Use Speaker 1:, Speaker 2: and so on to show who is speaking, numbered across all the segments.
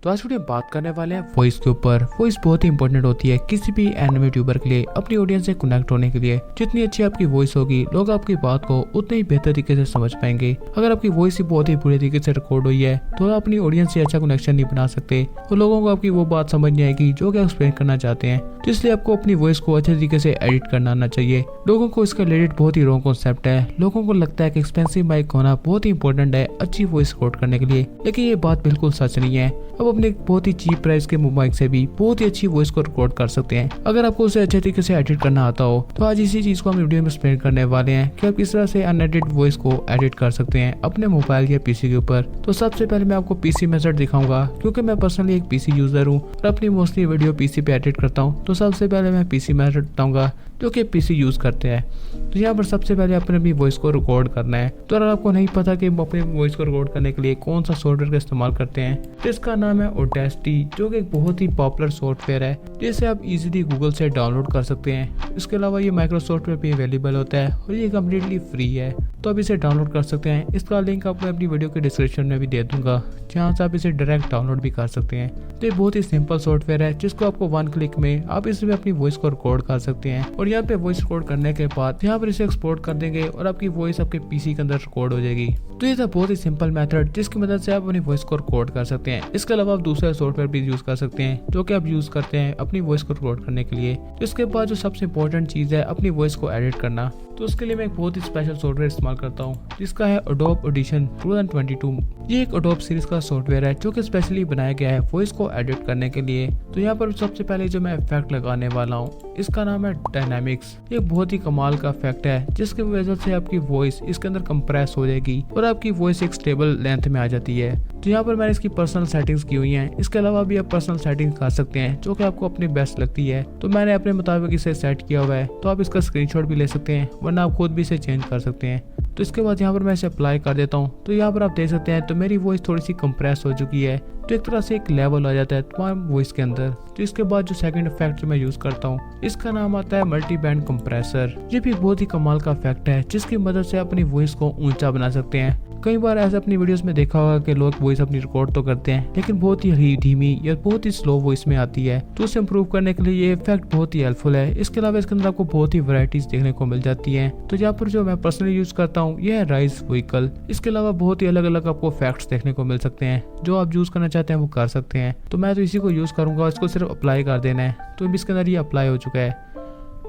Speaker 1: तो आज वीडियो बात करने वाले हैं वॉइस के ऊपर। वॉइस बहुत ही इंपॉर्टेंट होती है किसी भी एनिमे यूट्यूबर के लिए, अपनी ऑडियंस से कनेक्ट होने के लिए। जितनी अच्छी आपकी वॉइस होगी, लोग आपकी बात को उतने ही बेहतर तरीके से समझ पाएंगे। अगर आपकी वॉइस ही बहुत ही बुरे तरीके से रिकॉर्ड हुई है तो आप अपनी ऑडियंस से अच्छा कनेक्शन नहीं बना सकते और लोगों को आपकी वो बात समझ नहीं आएगी जो कि एक्सप्लेन करना चाहते हैं। तो इसलिए आपको अपनी वॉइस को अच्छे तरीके से एडिट करना आना चाहिए। लोगों को इसका रिलेटेड बहुत ही रॉन्ग कॉन्सेप्ट है। लोगों को लगता है कि एक्सपेंसिव माइक होना बहुत ही इंपॉर्टेंट है अच्छी वॉइस रिकॉर्ड करने के लिए, लेकिन ये बात बिल्कुल सच नहीं है। अब अपने बहुत ही चीप प्राइस के माइक से भी बहुत ही अच्छी वॉइस को रिकॉर्ड कर सकते हैं अगर आपको उसे अच्छे तरीके से एडिट करना आता हो। तो आज इसी चीज को हम वीडियो में एक्सप्लेन करने वाले हैं कि आप किस तरह से अनएडिटेड वॉइस को एडिट कर सकते हैं अपने मोबाइल या पीसी के ऊपर। तो सबसे पहले मैं आपको पीसी मेथड दिखाऊंगा क्योंकि मैं पर्सनली एक पीसी यूजर हूँ और अपनी मोस्टली वीडियो पीसी पे एडिट करता हूँ। तो सबसे पहले मैं पीसी मेथड बताऊंगा जो कि पीसी यूज करते हैं। तो यहाँ पर सबसे पहले अपनी वॉइस को रिकॉर्ड करना है। तो अगर आपको नहीं पता कि अपनी वॉइस को रिकॉर्ड करने के लिए कौन सा सॉफ्टवेयर का इस्तेमाल करते हैं तो इसका नाम है ऑडेसिटी, जो कि एक बहुत ही पॉपुलर सॉफ्टवेयर है जिसे आप इजीली गूगल से डाउनलोड कर सकते हैं। इसके अलावा ये माइक्रोसॉफ्ट पे भी अवेलेबल होता है और ये कम्प्लीटली फ्री है, तो आप इसे डाउनलोड कर सकते हैं। इसका लिंक आपको अपनी वीडियो के डिस्क्रिप्शन में भी दे दूंगा जहाँ से आप इसे डायरेक्ट डाउनलोड भी कर सकते हैं। तो ये बहुत ही सिंपल सॉफ्टवेयर है जिसको आपको 1 क्लिक में आप इसमें अपनी वॉइस को रिकॉर्ड कर सकते हैं और यहाँ पे वॉइस रिकॉर्ड करने के बाद यहाँ पर इसे एक्सपोर्ट कर देंगे और आपकी वॉइस आपके पीसी के अंदर रिकॉर्ड हो जाएगी। तो ये था बहुत ही सिंपल मेथड जिसकी मदद से आप अपनी वॉइस को रिकॉर्ड कर सकते हैं। इसके अलावा आप दूसरे सॉफ्टवेयर भी यूज कर सकते हैं जो कि आप यूज करते हैं अपनी वॉइस को रिकॉर्ड करने के लिए। इसके बाद जो सबसे इंपॉर्टेंट चीज है अपनी वॉइस को एडिट करना, तो उसके लिए मैं एक बहुत ही स्पेशल सॉफ्टवेयर इस्तेमाल करता हूँ जिसका है Adobe Audition 2022। ये एक Adobe सीरीज का सॉफ्टवेयर है जो कि स्पेशली बनाया गया है वॉइस को एडिट करने के लिए। तो यहाँ पर सबसे पहले जो मैं इफेक्ट लगाने वाला हूँ इसका नाम है डायनामिक्स। ये बहुत ही कमाल का इफेक्ट है जिसकी वजह से आपकी वॉइस इसके अंदर कंप्रेस हो जाएगी और आपकी वॉइस एक स्टेबल लेंथ में आ जाती है। तो यहाँ पर मैंने इसकी पर्सनल सेटिंग्स की हुई हैं। इसके अलावा भी आप पर्सनल सेटिंग कर सकते हैं जो कि आपको अपनी बेस्ट लगती है। तो मैंने अपने मुताबिक इसे सेट किया हुआ है, तो आप इसका स्क्रीनशॉट भी ले सकते हैं वरना आप खुद भी इसे चेंज कर सकते हैं। तो इसके बाद यहाँ पर मैं इसे अप्लाई कर देता हूँ। तो यहाँ पर आप देख सकते हैं तो मेरी वॉइस थोड़ी सी कंप्रेस हो चुकी है, तो एक तरह से एक लेवल आ जाता है तमाम वॉइस के अंदर। तो इसके बाद जो सेकंड इफेक्ट जो मैं यूज करता हूँ इसका नाम आता है मल्टी बैंड कंप्रेसर। ये भी बहुत ही कमाल का इफेक्ट है जिसकी मदद से अपनी वॉइस को ऊंचा बना सकते हैं। कई बार ऐसे अपनी वीडियोस में देखा होगा कि लोग वॉइस अपनी रिकॉर्ड तो करते हैं लेकिन बहुत ही धीमी या बहुत ही स्लो वॉइस में आती है। तो उसे इम्प्रूव करने के लिए ये इफेक्ट बहुत ही हेल्पफुल है। इसके अलावा इसके अंदर आपको बहुत ही वैरायटीज देखने को मिल जाती है। तो यहाँ पर जो मैं पर्सनली यूज करता हूँ ये है राइज व्हीकल। इसके अलावा बहुत ही अलग अलग आपको इफेक्ट्स देखने को मिल सकते हैं जो आप यूज करना चाहते हैं वो कर सकते हैं। तो मैं तो इसी को यूज करूंगा, इसको सिर्फ अप्लाई कर देना है। तो इसके अंदर ये अप्लाई हो चुका है।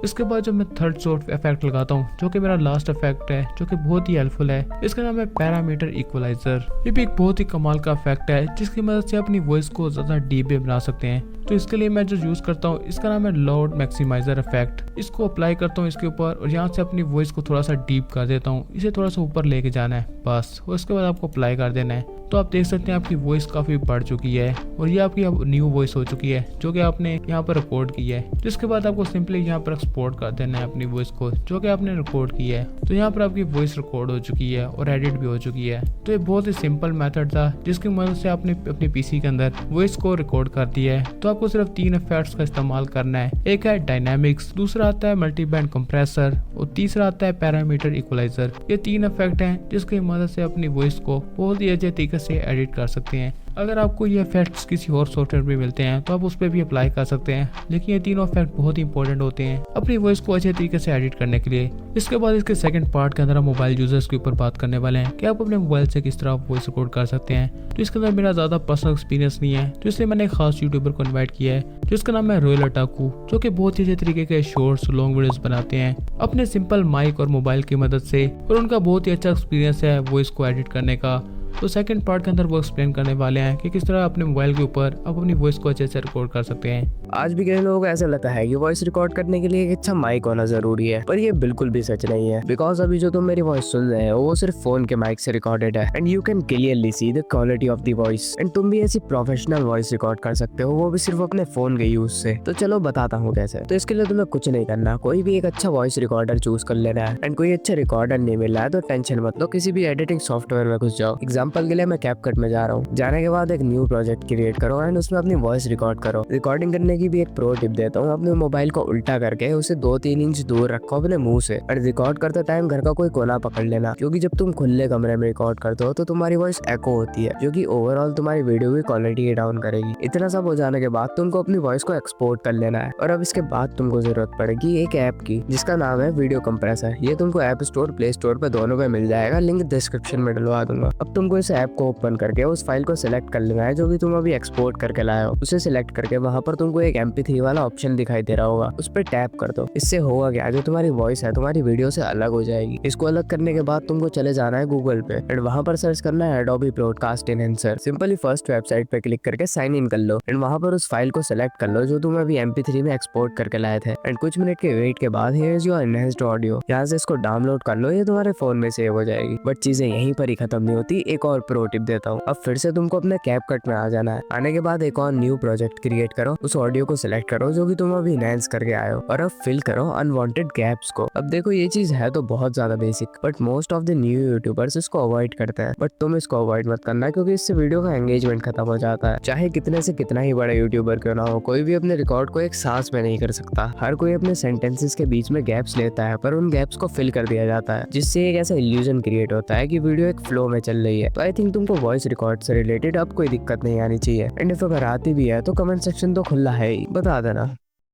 Speaker 1: इसके बाद जो मैं थर्ड सॉफ्ट इफेक्ट लगाता हूँ जो कि मेरा लास्ट इफेक्ट है जो कि बहुत ही हेल्पफुल है, इसका नाम है पैरामीटर इक्वलाइजर। ये भी एक बहुत ही कमाल का इफेक्ट है जिसकी मदद से अपनी वॉइस को ज्यादा डीप भी बना सकते हैं। तो इसके लिए मैं जो यूज करता हूँ इसका नाम है लाउड मैक्सिमाइजर इफेक्ट। इसको अप्लाई करता हूँ इसके ऊपर और यहाँ से अपनी वॉइस को थोड़ा सा डीप कर देता हूँ, इसे थोड़ा सा ऊपर लेके जाना है बस। और उसके बाद आपको अप्लाई कर देना है। तो आप देख सकते हैं आपकी वॉइस काफी बढ़ चुकी है और ये आपकी अब न्यू वॉइस हो चुकी है जो कि आपने यहाँ पर रिकॉर्ड की है। तो इसके बाद आपको सिंपली यहाँ पर एक्सपोर्ट कर देना है अपनी वॉइस को जो कि आपने रिकॉर्ड की है। तो यहाँ पर आपकी वॉइस रिकॉर्ड हो चुकी है और एडिट भी हो चुकी है। तो ये बहुत ही सिंपल मेथड था जिसकी मदद से आपने अपने पीसी के अंदर वॉइस को रिकॉर्ड कर दिया है। तो आपको सिर्फ 3 इफेक्ट्स का इस्तेमाल करना है। एक है डायनामिक्स, दूसरा आता है मल्टी बैंड कंप्रेसर और तीसरा आता है पैरामीटर इक्वलाइजर। ये 3 इफेक्ट हैं जिसकी मदद से अपनी वॉइस को बहुत ही अच्छे तरीके से एडिट कर सकते हैं। अगर आपको ये इफेक्ट्स किसी और सॉफ्टवेयर में मिलते हैं तो आप उस पर भी अप्लाई कर सकते हैं, लेकिन ये तीनों इफेक्ट बहुत ही इंपॉर्टेंट होते हैं अपनी वॉइस को अच्छे तरीके से एडिट करने के लिए। इसके बाद इसके सेकंड पार्ट के अंदर हम मोबाइल यूजर्स के ऊपर बात करने वाले हैं कि आप अपने मोबाइल से किस तरह वॉइस रिकॉर्ड कर सकते हैं। तो इसके अंदर मेरा ज्यादा पर्सनल एक्सपीरियंस नहीं है, तो इसलिए मैंने एक खास यूट्यूबर को इन्वाइट किया है जिसका नाम है रॉयल अटाकू, जो कि बहुत ही अच्छे तरीके के शॉर्ट्स लॉन्ग वीडियोस बनाते हैं अपने सिंपल माइक और मोबाइल की मदद से, और उनका बहुत ही अच्छा एक्सपीरियंस है वॉइस को एडिट करने का। तो सेकंड पार्ट के अंदर वो एक्सप्लेन करने वाले हैं कि किस तरह अपने मोबाइल के ऊपर आप अपनी वॉइस को अच्छे से रिकॉर्ड कर सकते हैं।
Speaker 2: आज भी कई लोगों को ऐसा लगता है कि वॉइस रिकॉर्ड करने के लिए एक अच्छा माइक होना जरूरी है, पर ये बिल्कुल भी सच नहीं है। बिकॉज अभी जो तुम मेरी वॉइस सुन रहे हो वो सिर्फ फोन के माइक से रिकॉर्डेड है and you can clearly see the quality of the voice. And तुम भी ऐसी प्रोफेशनल वॉइस रिकॉर्ड कर सकते हो, वो भी सिर्फ अपने फोन के यूज से। तो चलो बताता हूँ कैसे। तो इसके लिए तुम्हें कुछ नहीं करना, कोई भी एक अच्छा वॉइस रिकॉर्डर चूज कर लेना है। एंड कोई अच्छा रिकॉर्डर नहीं मिल रहा है तो टेंशन मत लो, किसी भी एडिटिंग सॉफ्टवेयर में घुस जाओ। एग्जाम्पल के लिए मैं कैपकट में जा रहा हूँ। जाने के बाद एक न्यू प्रोजेक्ट क्रिएट करो एंड उसमें अपनी वॉइस रिकॉर्ड करो। रिकॉर्डिंग करने के की भी एक प्रो टिप देता हूँ। अपने मोबाइल को उल्टा करके उसे 2-3 इंच दूर रखो अपने मुंह से और रिकॉर्ड करते टाइम घर का कोई कोना पकड़ लेना, क्योंकि जब तुम खुले कमरे में रिकॉर्ड करते हो तो तुम्हारी वॉइस एको होती है, जो कि ओवरऑल तुम्हारी वीडियो की क्वालिटी डाउन करेगी। इतना सब हो जाने के बाद तुमको अपनी वॉइस को एक्सपोर्ट कर लेना है और अब इसके बाद तुमको जरूरत पड़ेगी एक ऐप की जिसका नाम है वीडियो कंप्रेसर। ये तुमको ऐप स्टोर, प्ले स्टोर पे दोनों पे मिल जाएगा, लिंक डिस्क्रिप्शन में डलवा दूंगा। अब तुमको इस ऐप को ओपन करके उस फाइल को सिलेक्ट कर लेना है जो भी तुम अभी एक्सपोर्ट करके लाए हो। उसे सिलेक्ट करके वहां पर तुमको एक MP3 वाला ऑप्शन दिखाई दे रहा होगा, उस पर टैप कर दो। इससे होगा क्या, जो तुम्हारी वॉइस है तुम्हारी वीडियो से अलग हो जाएगी। इसको अलग करने के बाद तुमको चले जाना है गूगल पे एंड वहां पर सर्च करना है Adobe broadcast enhancer. Simply first website पे क्लिक करके साइन इन कर लो एंड वहां पर उस फाइल को सिलेक्ट कर लो जो तुम अभी MP3 में एक्सपोर्ट करके लाए थे एंड कुछ मिनट के वेट के बाद here is your enhanced audio. यहाँ से इसको डाउनलोड कर लो, ये तुम्हारे फोन में सेव हो जाएगी। बट चीजें यहीं पर ही खत्म नहीं होती, एक और प्रो टिप देता हूँ। अब फिर से तुमको अपने कैपकट में आ जाना है। आने के बाद एक और न्यू प्रोजेक्ट क्रिएट करो, उस ऑडियो को सिलेक्ट करो जो कि तुम अभी एनहांस करके आए हो और अब फिल करो अनवांटेड गैप्स को। अब देखो ये चीज है तो बहुत ज्यादा basic, but most of the new YouTubers इसको अवॉइड करते हैं, बट तुम इसको अवॉइड मत करना क्योंकि इससे वीडियो का एंगेजमेंट खत्म हो जाता है। चाहे कितने से कितना ही बड़ा यूट्यूबर क्यों ना हो, कोई भी अपने रिकॉर्ड को एक सांस में नहीं कर सकता। हर कोई अपने सेंटेंसेस के बीच में गैप्स लेता है, पर उन गैप्स को फिल कर दिया जाता है जिससे एक ऐसा इल्यूजन क्रिएट होता है कि वीडियो एक फ्लो में चल रही है। तो आई थिंक तुमको वॉइस रिकॉर्ड से रिलेटेड अब कोई दिक्कत नहीं आनी चाहिए एंड इफ अगर आती भी है तो कमेंट सेक्शन तो खुला है ही, बता देना।